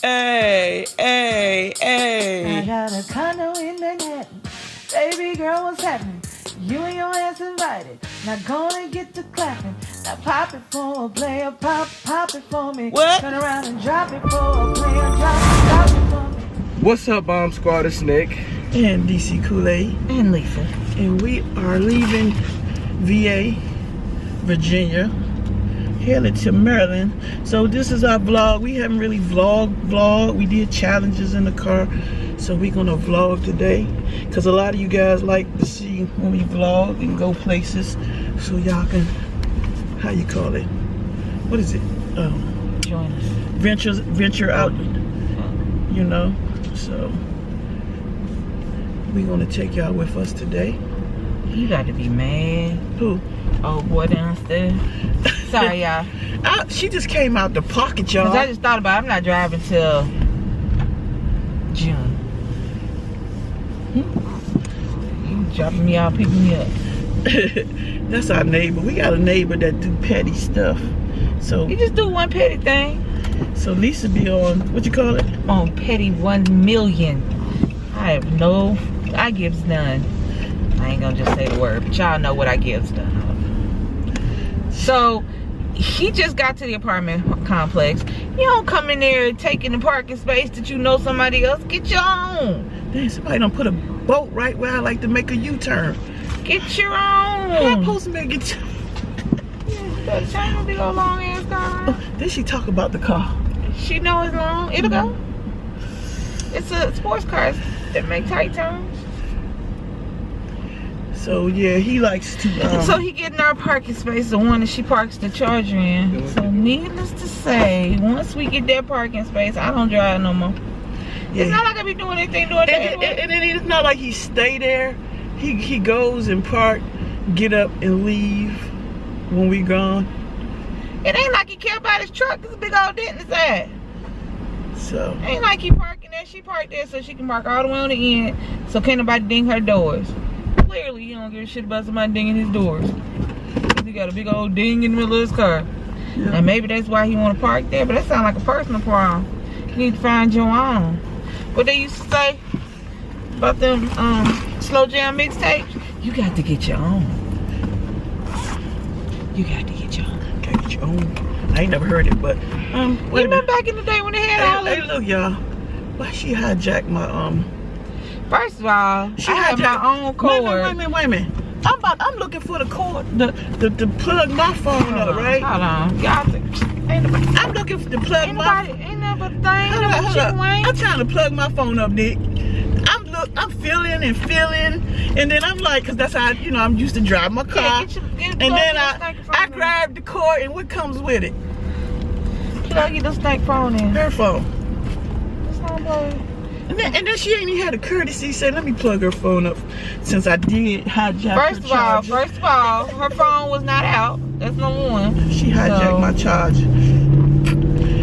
Hey, hey, hey. I got a condo in Manhattan. Baby girl, what's happening? You and your ass invited. Now gonna get to clapping. Now pop it for a player, pop it for me. What? Turn around and drop it for a player, drop it for me. What's up, Bomb Squad? It's Nick. And DC Kool-Aid. And Lisa. And we are leaving VA, Virginia, headed to Maryland. So this is our vlog. We haven't really vlogged. We did challenges in the car. So we're gonna vlog today. Cause a lot of you guys like to see when we vlog and go places. So y'all can, how you call it? What is it? Join us. Venture out, you know. So we're gonna take y'all with us today. You got to be mad. Who? Oh boy downstairs. Sorry y'all. She just came out the pocket, y'all. Cause I just thought about it. I'm not driving till June. You dropping me off, picking me up. That's our neighbor. We got a neighbor that do petty stuff. So You just do one petty thing. So Lisa be on, what you call it? On petty 1 million. I gives none. I ain't gonna just say the word, but y'all know what I gives none of. So he just got to the apartment complex. You don't come in there taking the parking space that you know somebody else. Get your own. Dang, somebody done put a boat right where I like to make a U-turn. Get your How I own. supposed to make it? Big old long ass car. Then she talk about the car. She know it's long. It'll go. It's a sports car that make tight turns. So yeah, he likes to. So he get in our parking space, the one that she parks the Charger in. So needless to say, once we get that parking space, I don't drive no more. Yeah. It's not like I be doing anything doing that. And then it's not like he stay there. He goes and park, get up and leave when we gone. It ain't like he care about his truck. It's a big old dent in his ass. So Ain't like he parking there. She parked there so she can park all the way on the end, so can't nobody ding her doors. Clearly, he don't give a shit about somebody dinging his doors. He got a big old ding in the middle of his car. yeah. And maybe that's why he want to park there, but that sounds like a personal problem. You need to find your own. What they used to say about them slow jam mixtapes? You got to get your own. You got to get your own. Gotta get your own. I ain't never heard it, but You remember back in the day when they had all Hey, that? look, y'all. Why she hijacked my First of all, I have my own cord. Wait a minute. I'm looking for the cord, the plug my phone up, right? Hold on, y'all. Ain't nobody. I'm looking for the plug Ain't my. nobody. Ain't nothing but a thing. Hold No up. chicken wing. I'm trying to plug my phone up, Nick. I'm feeling, and then I'm like, cause that's how I'm used to drive my car. Get And then I grab the cord, and what comes with it? You gotta get the stank phone in. Her phone. That's not boy. And then she ain't even had a courtesy to say, let me plug her phone up, since I did hijack her charger. First of all, her phone was not out. That's number one. She hijacked So- my charger.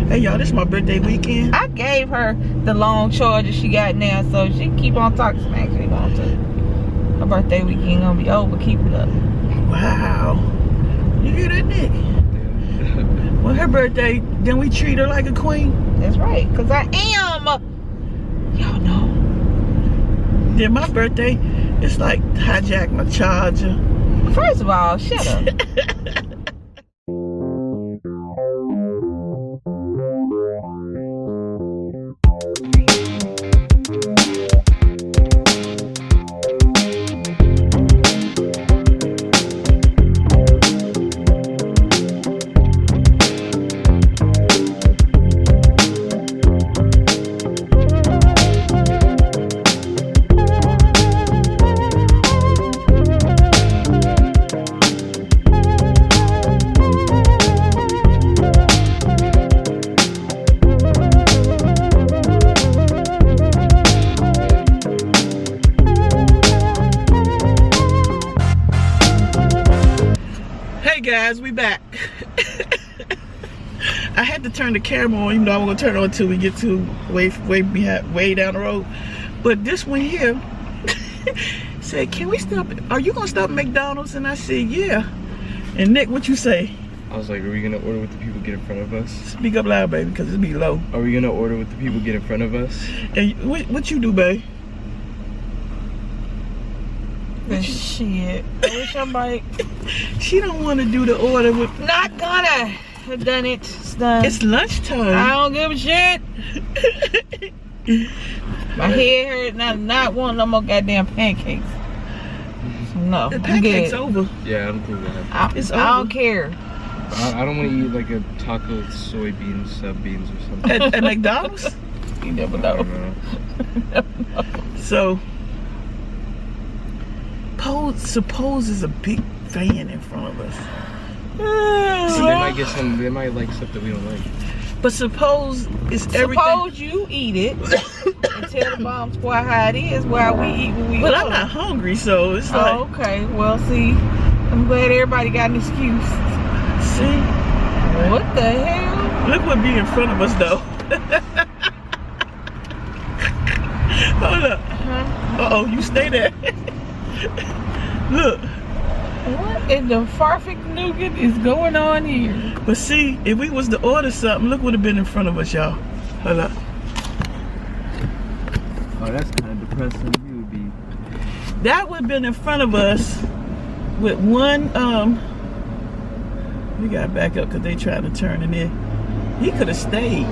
Hey y'all, this is my birthday weekend. I gave her the long charger she got now, so she can keep on talking smack if she wants to. Her birthday weekend gonna be over. Keep it up. Wow. You hear that, Nick? Well, her birthday, then we treat her like a queen. That's right, cause I am. Y'all know. Then my birthday, it's like hijack my charger. First of all, shut up. Hey guys, we back. I had to turn the camera on, even though I'm gonna turn it on until we get to way down the road. But this one here said, "Can we stop? Are you gonna stop at McDonald's?" And I said, "Yeah." And Nick, what you say? I was like, are we gonna order what the people get in front of us? Speak up loud, baby, because it be low. Are we gonna order what the people get in front of us? And what you do, babe? Shit. I wish somebody. She don't want to do the order with. Not gonna. I've done it. It's done. It's lunchtime. I don't give a shit. My head hurt. Not want no more goddamn pancakes. No. The pancake's over. Yeah, I don't think that. It's I over. don't care. I don't want to eat like a taco with soybeans, sub beans, or something. At McDonald's? You never I know. don't know. So, suppose there's a big van in front of us. So they might get some. They might like stuff that we don't like. But suppose it's everything. Suppose you eat it and tell the bomb squad how it is while we eat what we But order. I'm not hungry, so it's like. Oh, okay. Well, see, I'm glad everybody got an excuse. See? What the hell? Look what be in front of us, though. Hold up. Uh-oh, you stay there. Look. What in the farfik nougat is going on here? But see, if we was to order something, look what would have been in front of us, y'all. Hold up. Oh, that's kind of depressing. You would be. That would have been in front of us with one, we gotta back up because they trying to turn it in. He could have stayed.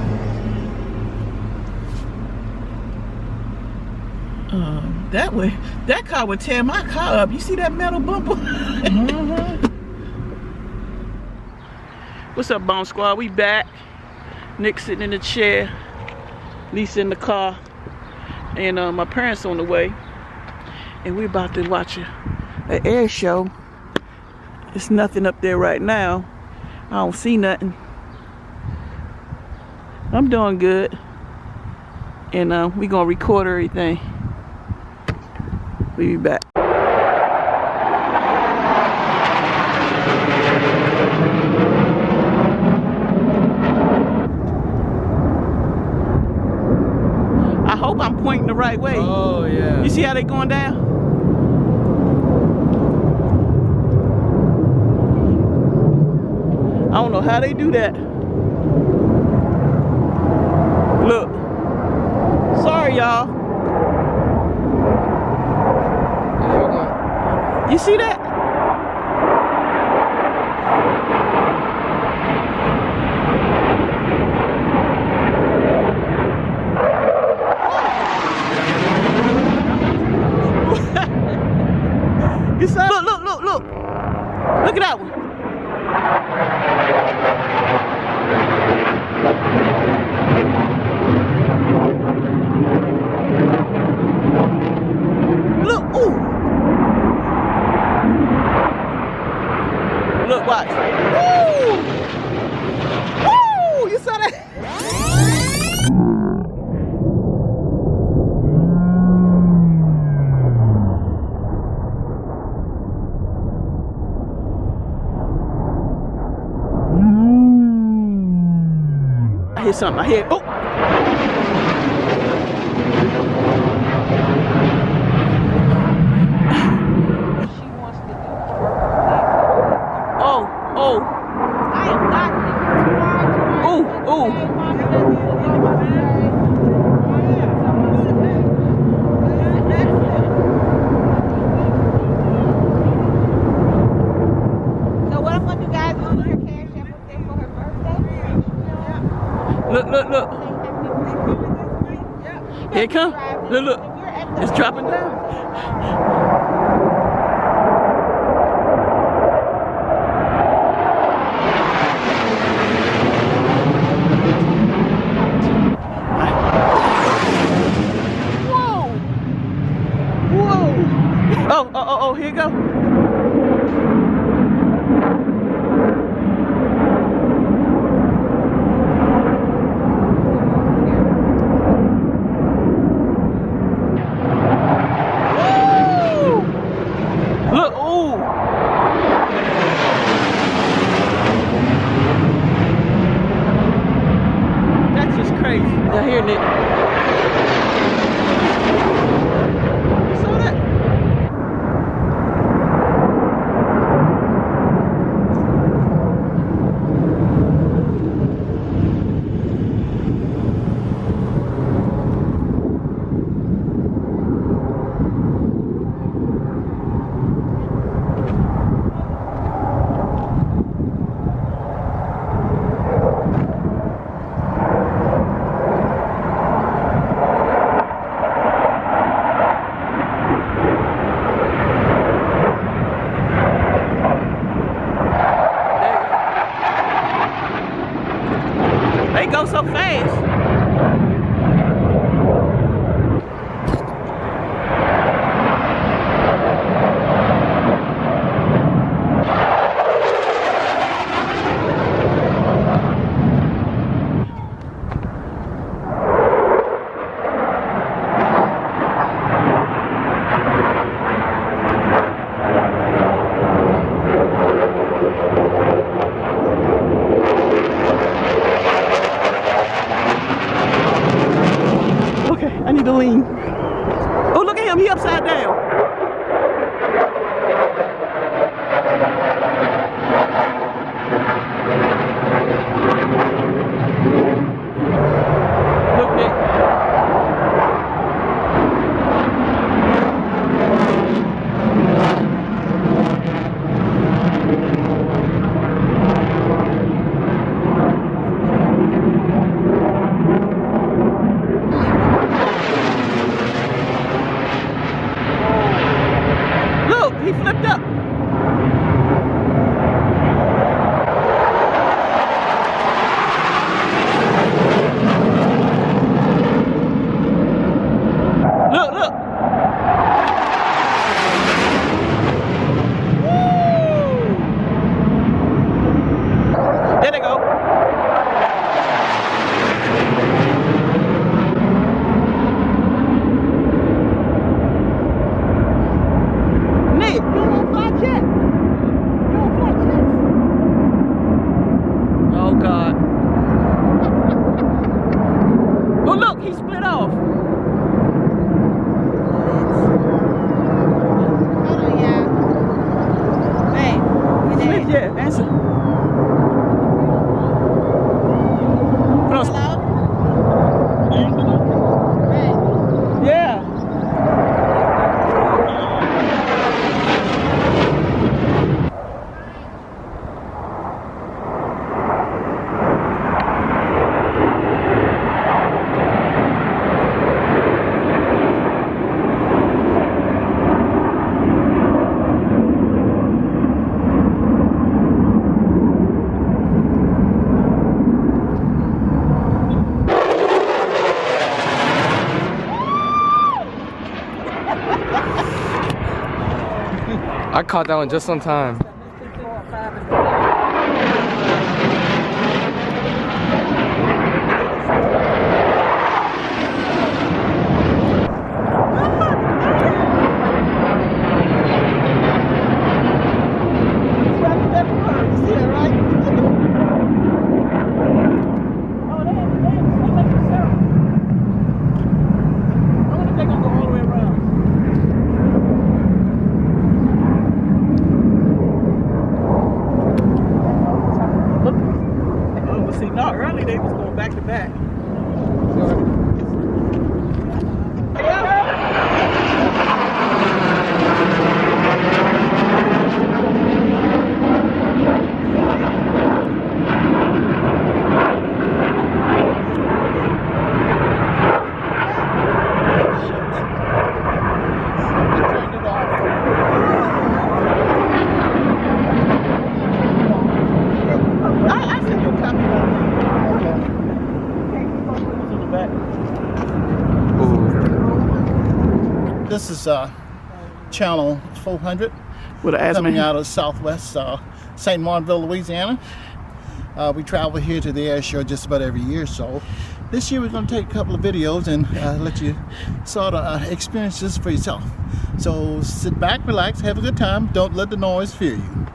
That car would tear my car up. You see that metal bumper? What's up, Bomb Squad? We back. Nick sitting in the chair. Lisa in the car. And my parents on the way. And we're about to watch an air show. There's nothing up there right now. I don't see nothing. I'm doing good. And we're gonna record everything. We'll be back. I hope I'm pointing the right way. Oh yeah. You see how they going down? I don't know how they do that. Look. Sorry, y'all. You see that? You saw? Look. Look at that one. Look, ooh. Look, watch. Woo! Woo! You saw that? I hear something. I hear. Oh! Oh. I am not Ooh. So what if you guys on her cash app up there for her birthday? Look. Here it come. Look. It's dropping down. Oh, here you go. Woo! Look, ooh. That's just crazy. Now here, Nick. You saw that? doing? Oh, look at him. He upside down. Look at. Look, he flipped up. Look, look. Woo! There they go. Nick, you don't want to fly jet? You don't fly jets? Oh, God. Oh, look, he split off. Hold on, y'all. Hey, Split jet, answer. hello? Hey. Yeah. I caught that one just on time. See, no, early they was going back to back. I sent you a copy of that. This is channel 400 With an asthma. coming out of Southwest St. Martinville, Louisiana. We travel here to the air show just about every year, so this year we're going to take a couple of videos and let you sort of experience this for yourself. So sit back, relax, have a good time. Don't let the noise fear you.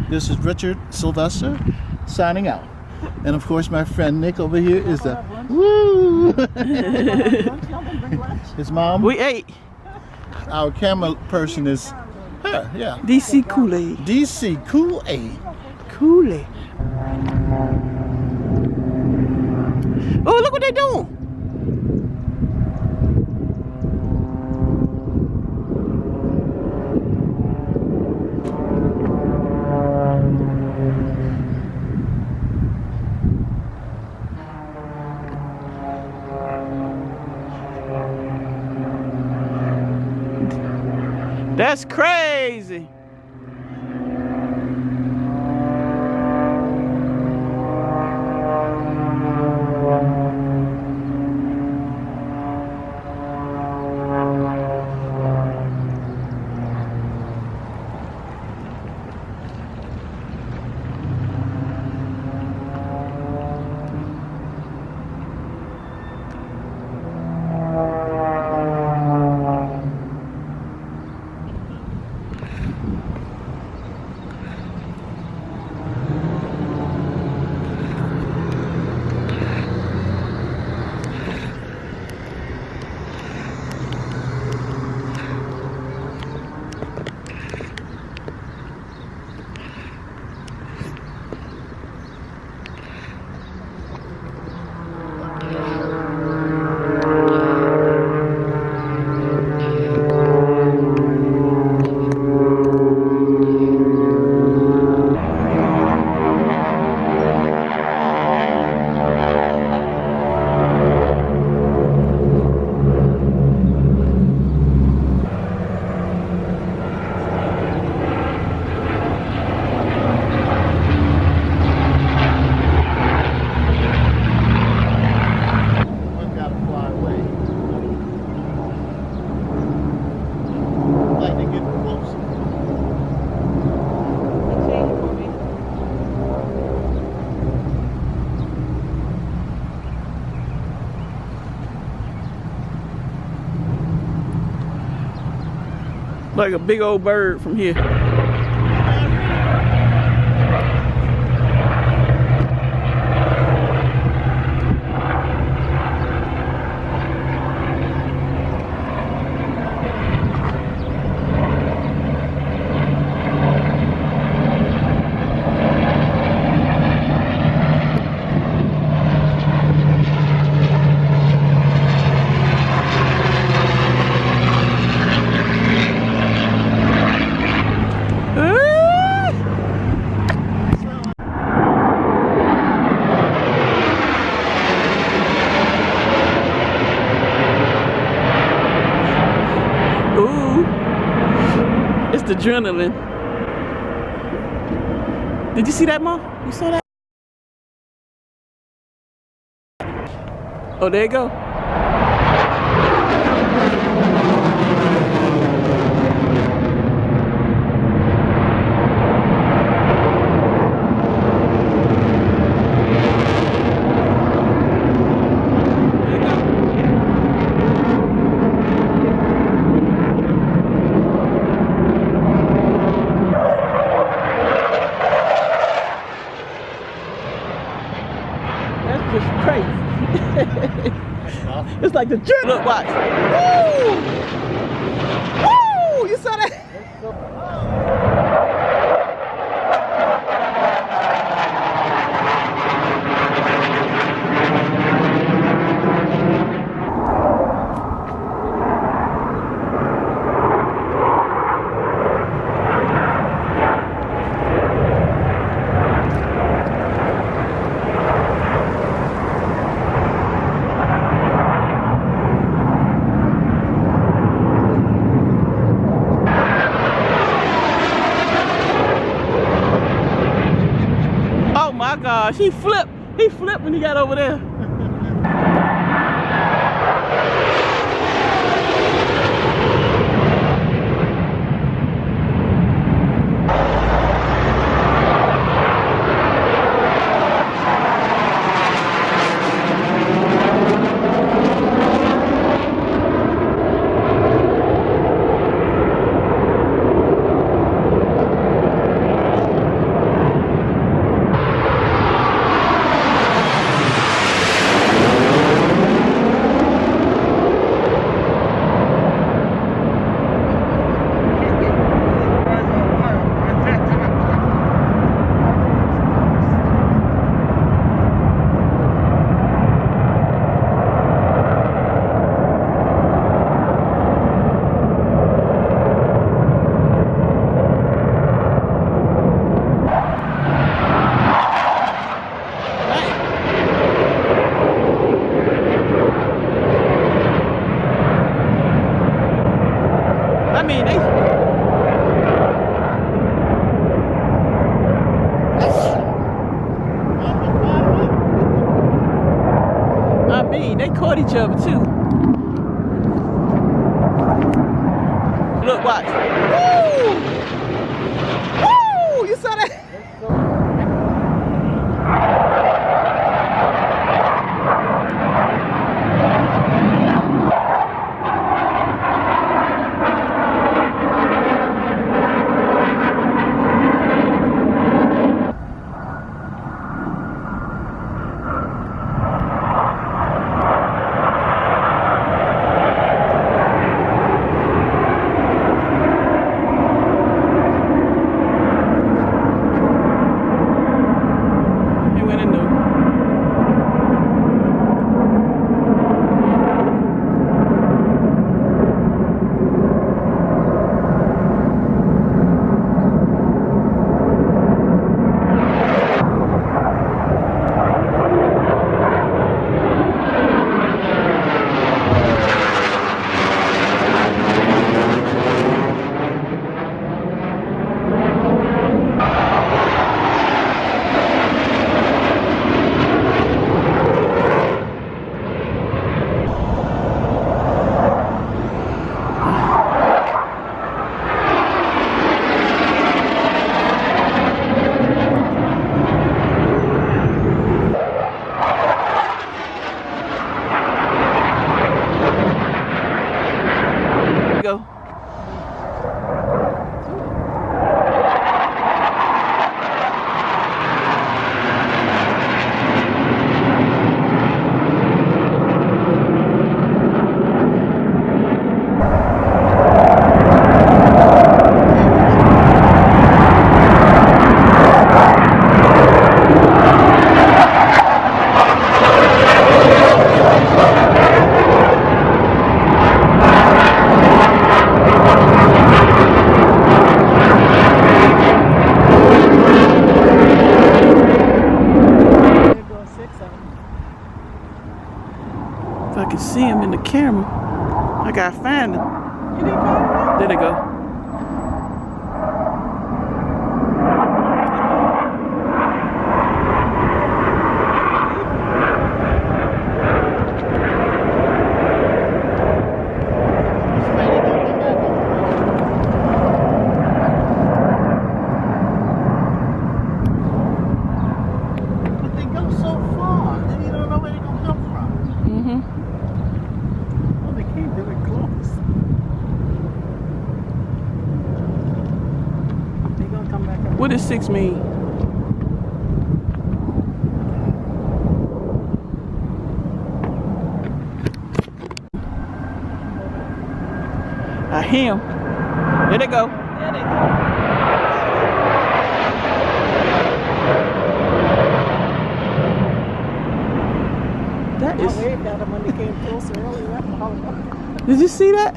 This is Richard Sylvester signing out. And of course my friend Nick over here is the woo. His mom. We ate. Our camera person is her, yeah. DC KOOLAID. DC KOOLAID. KOOLAID. Oh, look what they're doing. That's crazy. Like a big old bird from here. Adrenaline. Did you see that, Mom? You saw that? Oh, there you go. It's like the drip. Look, watch. Woo! Woo! You saw that? My gosh, he flipped when he got over there. They caught each other too. Look, watch. Woo! Woo! You saw that? I can see him in the camera. I gotta find him. There they go. But they go so far, then you don't know where they're gonna come from. Well, they came very close. They gonna come back up. What does 6 mean? I hear him. There they go. There they go. That I is. waved at them when they came closer earlier. Did you see that?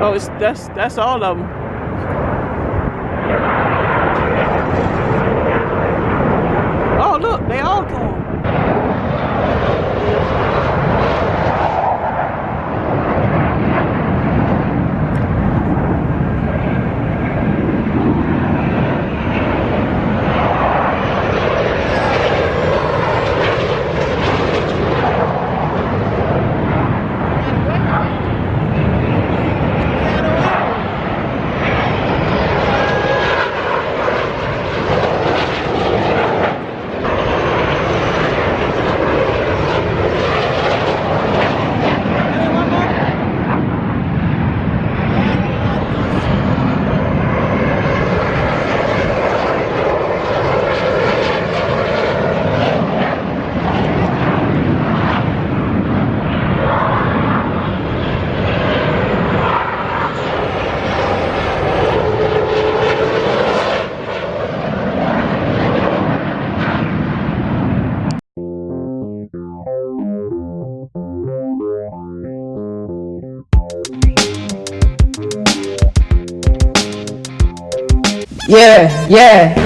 Oh, that's all of them. Oh, look, they all come.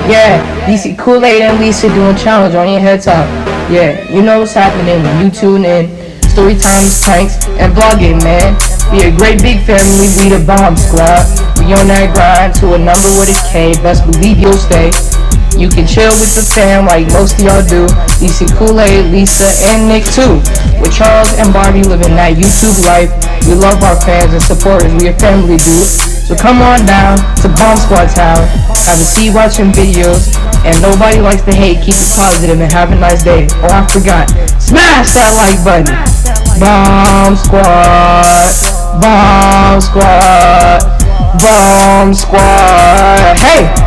Yeah. You see KOOLAID and Lisa doing challenge on your head top. Yeah, you know what's happening when you tune in. Story times, pranks, and vlogging, man. We a great big family, we the bomb squad. We on that grind to a number with a K, best believe you'll stay. You can chill with the fam like most of y'all do. You see KOOLAID, Lisa, and Nick too. With Charles and Barbie living that YouTube life. We love our fans and supporters, we a family dude. So come on down to Bomb Squad Town. Have a seat watching videos. And nobody likes to hate, keep it positive and have a nice day. Oh, I forgot, smash that like button. Bomb Squad, Bomb Squad, Bomb Squad. Hey!